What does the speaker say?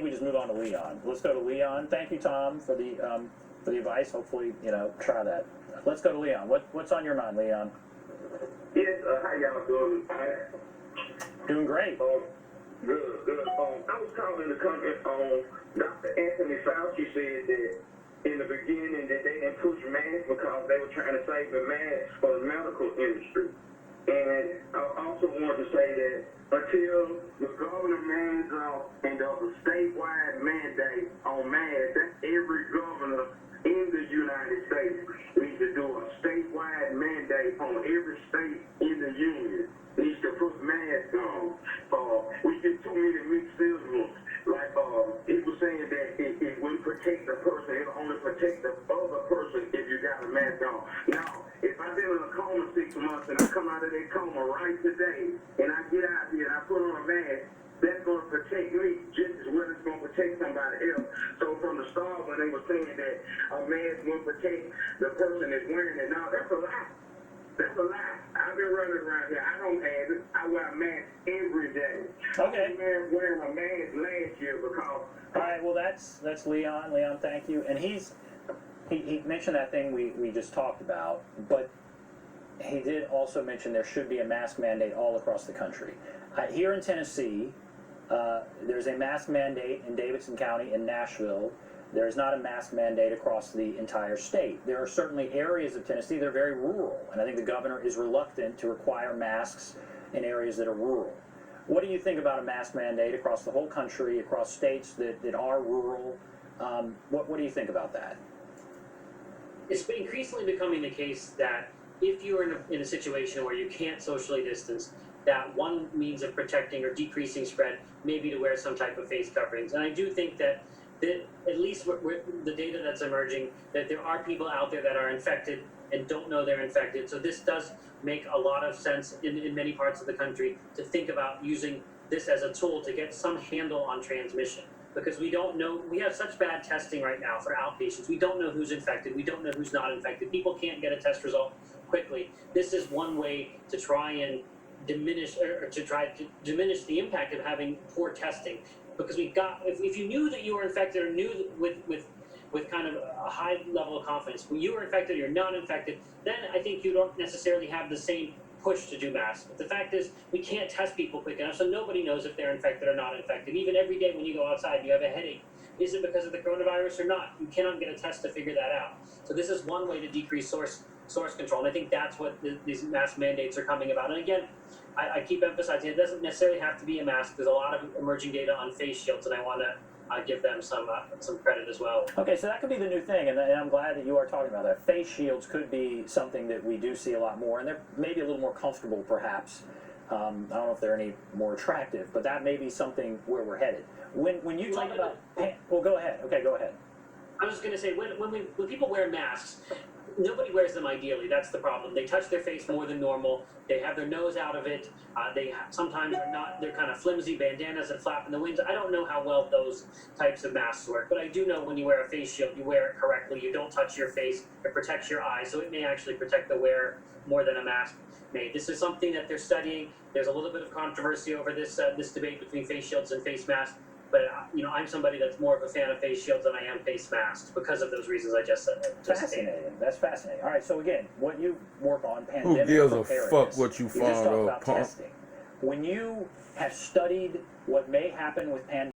think we just move on to Leon. Let's go to Leon. Thank you, Tom, for the advice. Hopefully, try that. Let's go to Leon. What's on your mind, Leon? Yes, how y'all doing? Doing great. Good. I was calling to comment on Dr. Anthony Fauci said that in the beginning that they didn't push masks because they were trying to save the masks for the medical industry. And I also wanted to say that until the governor mans off and does a statewide mandate on masks, that's every governor in the United States needs to do a statewide mandate on every state in the union. Needs to put masks on. We get too many mixed signals. Like he was saying that it wouldn't protect the person, it'll only protect the other person if you got a mask on. Now, if I've been in a coma 6 months and I come out of that coma right today and I get out here and I put on a mask, that's going to protect me just as well as it's going to protect somebody else. So from the start when they were saying that a mask won't protect the person that's wearing it, now that's a lie. That's a lie. I've been running around here. I don't have it. I wear a mask every day. Okay. I was wearing a mask last year because... All right, well, that's Leon. Leon, thank you. And he mentioned that thing we just talked about, but he did also mention there should be a mask mandate all across the country. Here in Tennessee, there's a mask mandate in Davidson County in Nashville. There's not a mask mandate across the entire state. There are certainly areas of Tennessee that are very rural, and I think the governor is reluctant to require masks in areas that are rural. What do you think about a mask mandate across the whole country, across states that are rural? What do you think about that? It's increasingly becoming the case that if you're in a situation where you can't socially distance, that one means of protecting or decreasing spread may be to wear some type of face coverings. And I do think that at least the data that's emerging, that there are people out there that are infected and don't know they're infected. So this does make a lot of sense in many parts of the country to think about using this as a tool to get some handle on transmission. Because we don't know, we have such bad testing right now for outpatients. We don't know who's infected. We don't know who's not infected. People can't get a test result quickly. This is one way to try and diminish the impact of having poor testing. Because if you knew that you were infected or knew with kind of a high level of confidence, when you were infected or you're not infected, then I think you don't necessarily have the same push to do masks. But the fact is, we can't test people quick enough, so nobody knows if they're infected or not infected. Even every day when you go outside, you have a headache. Is it because of the coronavirus or not? You cannot get a test to figure that out. So this is one way to decrease source control, and I think that's what these mask mandates are coming about. And again, I keep emphasizing it doesn't necessarily have to be a mask. There's a lot of emerging data on face shields, and I want to give them some credit as well. Okay, so that could be the new thing, and I'm glad that you are talking about that. Face shields could be something that we do see a lot more, and they're maybe a little more comfortable, perhaps. I don't know if they're any more attractive, but that may be something where we're headed. When you talk about... Well, go ahead. Okay, go ahead. I was just going to say, when people wear masks, nobody wears them ideally. That's the problem. They touch their face more than normal. They have their nose out of it. Sometimes they're not. They're kind of flimsy bandanas that flap in the winds. I don't know how well those types of masks work, but I do know when you wear a face shield, you wear it correctly. You don't touch your face. It protects your eyes, so it may actually protect the wearer more than a mask may. This is something that they're studying. There's a little bit of controversy over this debate between face shields and face masks. But I'm somebody that's more of a fan of face shields than I am face masks because of those reasons I just said. Fascinating. That's fascinating. All right. So again, what you work on pandemic preparedness. Who gives a fuck what you just talked found about testing. When you have studied what may happen with pandemic.